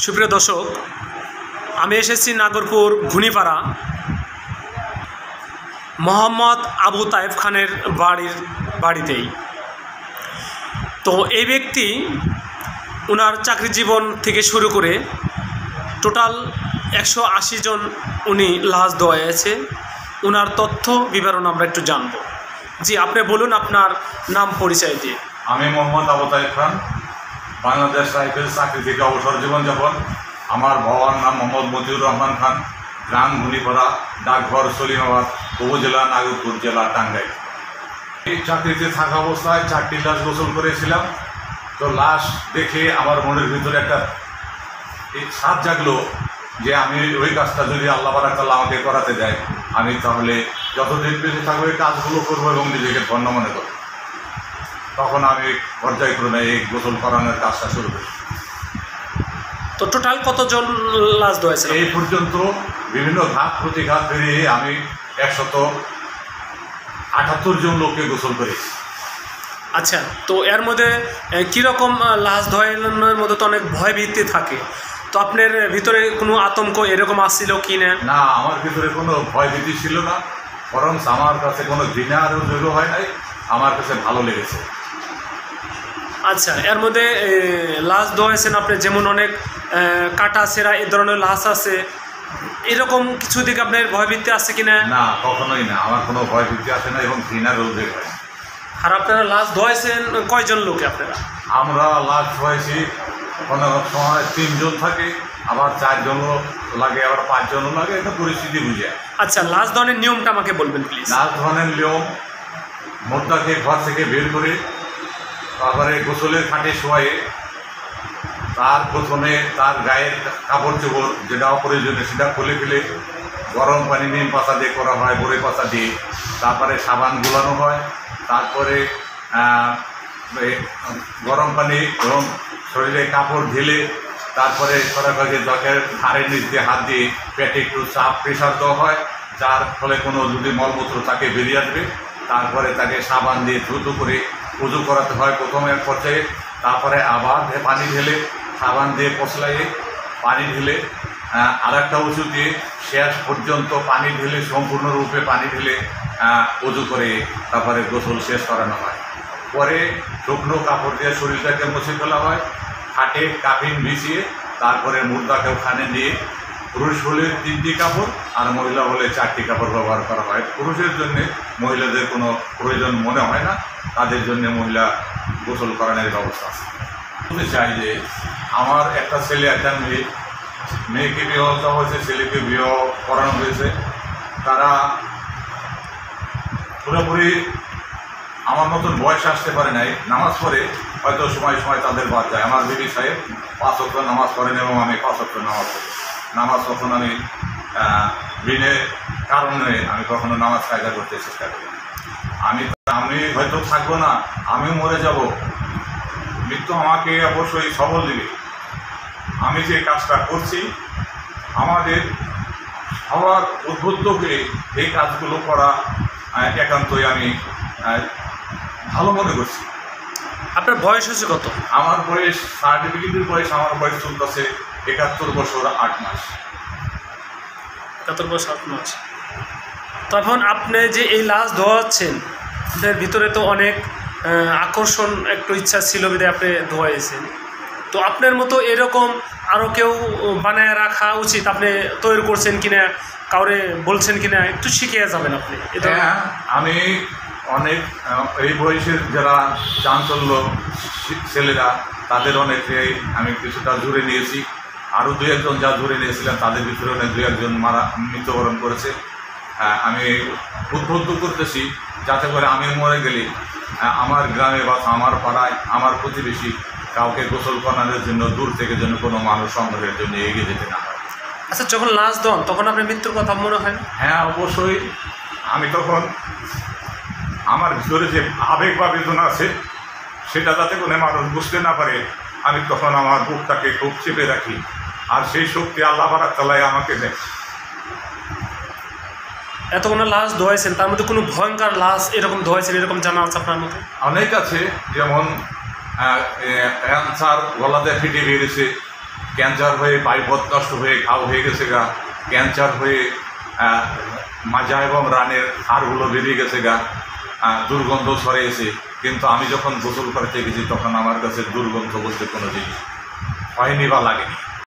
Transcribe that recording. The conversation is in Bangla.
সুপ্রিয় দর্শক, আমি এসেছি নাগরপুর ঘুনিপাড়া মোহাম্মদ আবু তায়েব খানের বাড়িতেই। তো এই ব্যক্তি ওনার চাকরি জীবন থেকে শুরু করে টোটাল 180 জন উনি লাশ দেওয়াছে। ওনার তথ্য বিবরণ আমরা একটু জানবো। জি, আপনি বলুন আপনার নাম পরিচয় দিয়ে। আমি মোহাম্মদ আবু তায়েব খান, বাংলাদেশ রাইফেলস চাকরি থেকে অবসর জীবনযাপন। আমার বাবার নাম মোহাম্মদ মতিউর রহমান খান, গ্রাম ঘুনিপাড়া, ডাকঘর সলিমাবাদ, উপজেলা নাগরপুর, জেলা টাঙ্গাইল। এই চাকরিতে থাকা অবস্থায় 4টি লাশ গোসল করেছিলাম। তো লাশ দেখে আমার মনের ভিতরে একটা সাধ জাগলো যে আমি ওই কাজটা যদি আল্লাহ বারাকাল্লাহ আমাকে করাতে দেয়, আমি তাহলে যতদিন বেঁচে থাকবো এই কাজগুলো করবো এবং নিজেকে ধন্য মনে করবো। তখন আমি পর্যায়ক্রমে এই গোসল করানোর কাজটা শুরু করি। তো টোটাল কতজন লাশ দেওয়াছে? এই পর্যন্ত বিভিন্ন ঘাত প্রতিঘাত পেরিয়ে আমি 178 জন লোককে গোসল করেছি। আচ্ছা, তো এর মধ্যে কীরকম লাশ ধোয়ানোর মধ্যে তো অনেক ভয় ভীতি থাকে, তো আপনার ভিতরে কোনো আতঙ্ক এরকম আসছিল কি না? না, আমার ভিতরে কোনো ভয় ভীতি ছিল না, বরং আমার কাছে কোনো ঘৃণারও জড়ো হয় নাই, আমার কাছে ভালো লেগেছে। আচ্ছা, এর মধ্যে লাশ ধোয়াছেন আপনি, যেমন অনেক কাটা ছেঁড়া এই ধরনের লাশ আছে, এরকম কিছু দিকে আপনার ভয়ভীতি আছে কিনা? না, কখনোই না, আমার কোনো ভয় ভীতি আসে না এবং ঘৃণার উদ্বেগ হয়। আর আপনারা লাশ ধোয়াছেন কয়জন লোকে আপনারা? আমরা লাশ ধোয়াইছি, কোনো সময় 3 জন থাকে, আবার 4 জনও লাগে, আবার 5 জনও লাগে, এটা পরিস্থিতি বুঝে। আচ্ছা, লাশ ধোয়ানোর নিয়মটা আমাকে বলবেন প্লিজ। লাশ ধোয়ানোর নিয়ম, মোর্দাকে ঘর থেকে বের করে তারপরে গোসলের খাটে শোয়ে তার প্রথমে তার গায়ের কাপড় চোপড় যেটা অপ্রয়োজনীয় সেটা খুলে ফেলে গরম পানি নিম পাতা দিয়ে করা হয়, বড়ে পাতা দিয়ে, তারপরে সাবান গুলানো হয়, তারপরে গরম পানি এবং শরীরে কাপড় ঢেলে তারপরে সরাসরি ত্বকের ঘাড়ের নিচ দিয়ে হাত দিয়ে পেটে একটু চাপ প্রেশার দেওয়া হয়, যার ফলে কোনো যদি মলমূত্র তাকে বেরিয়ে আসবে। তারপরে তাকে সাবান দিয়ে দ্রুত করে উজু করাতে হয় প্রথমের পর্যায়ে, তারপরে আবার পানি ঢেলে সাবান দিয়ে পচলাইয়ে পানি ঢেলে আর একটা উঁচু দিয়ে শেষ পর্যন্ত পানি ঢেলে সম্পূর্ণরূপে পানি ঢেলে উজু করে তারপরে গোসল শেষ করানো হয়। পরে শুকনো কাপড় দিয়ে শরীরটাকে মুছে ফেলা হয়, খাটে কাফিন বিছিয়ে তারপরে মুর্দাকে ওখানে নিয়ে, পুরুষ হলে 3টি কাপড় আর মহিলা হলে 4টি কাপড় ব্যবহার করা হয়। পুরুষের জন্যে মহিলাদের কোনো প্রয়োজন মনে হয় না, তাদের জন্য মহিলা গোসল করানোর ব্যবস্থা আছে। বলতে চাই যে আমার একটা ছেলে একটা মেয়েকে বিবাহ দেওয়া হয়েছে, ছেলেকে বিবাহ করানো হয়েছে। তারা পুরোপুরি আমার মতন বয়স আসতে পারে নাই, নামাজ পড়ে, হয়তো সময় সময় তাদের বাদ যায়। আমার বিবি সাহেব 5 ওয়াক্ত নামাজ পড়েন এবং আমি 5 ওয়াক্ত নামাজ পড়ি। নামাজ কখন আমি বিনে কারণে আমি কখনো নামাজ কায়দা করতে চেষ্টা করি। আমি হয়তো থাকবো না, আমিও মরে যাব, মৃত্যু আমাকে অবশ্যই সবল দিবে। আমি যে কাজটা করছি আমাদের সবার উদ্বুদ্ধ হয়ে এই কাজগুলো করা একান্তই আমি ভালো মনে করছি। আপনার বয়স হচ্ছে কত? আমার বয়স, সার্টিফিকেটের বয়স, আমার বয়স চলতেছে 71 বছর 8 মাস। 71 বছর 8 মাস। তখন আপনি যে এই লাশ ধোয়াচ্ছেন, এর ভিতরে তো অনেক আকর্ষণ, একটু ইচ্ছা ছিল বিধায় আপনি ধোয়াইছেন। তো আপনার মতো এরকম আরও কেউ বানায় রাখা উচিত, আপনি তৈরি করছেন কিনা, কাউরে বলছেন কিনা, একটু শিখিয়ে যাবেন আপনি। হ্যাঁ, আমি অনেক এই বয়সের যারা চাঞ্চল্য ছেলেরা, তাদের অনেকে আমি কিছুটা জুড়ে নিয়েছি। আরও 2-1 জন যা জুড়ে নিয়েছিলেন তাদের ভিতরে অনেক 2-1 জন মৃত্যুবরণ করেছে। আমি উদ্বুদ্ধ করতেছি যাতে করে আমি মরে গেলে আমার গ্রামে বা আমার পাড়ায় আমার প্রতিবেশী কাউকে গোসল করানোর জন্য দূর থেকে যেন কোনো মানুষ সংগ্রহের জন্য এগিয়ে যেতে না হয়। আচ্ছা, যখন লাশ দেন তখন আপনার মৃত্যুর কথা মনে হয়? হ্যাঁ, অবশ্যই। আমি তখন আমার ভিতরে যে আবেগ বা বেদনা আছে সেটা যাতে কোনো মানুষ বুঝতে না পারে, আমি তখন আমার বুকটাকে খুব চেপে রাখি, আর সেই শক্তি আল্লাহ বারাকাল্লাহ আমাকে দেয়। এতগুলো লাশ ধোয়াইছেন, তার মধ্যে কোনো ভয়ঙ্কর লাশ এরকম ধোয়াইছেন এরকম জানা আছে আপনার মধ্যে? অনেক আছে, যেমন ক্যান্সার গলা দিয়ে ফেটে বেরিয়েছে, ক্যান্সার হয়ে পাইপথ নষ্ট হয়ে ঘাও হয়ে গেছে গা, ক্যান্সার হয়ে মাজা এবং রানের হাড়গুলো বেরিয়ে গেছে গা, দুর্গন্ধ ছড়িয়েছে। কিন্তু আমি যখন গোসল করতে গেছি তখন আমার কাছে দুর্গন্ধ বলতে কোনো জিনিস হয়নি বা লাগেনি।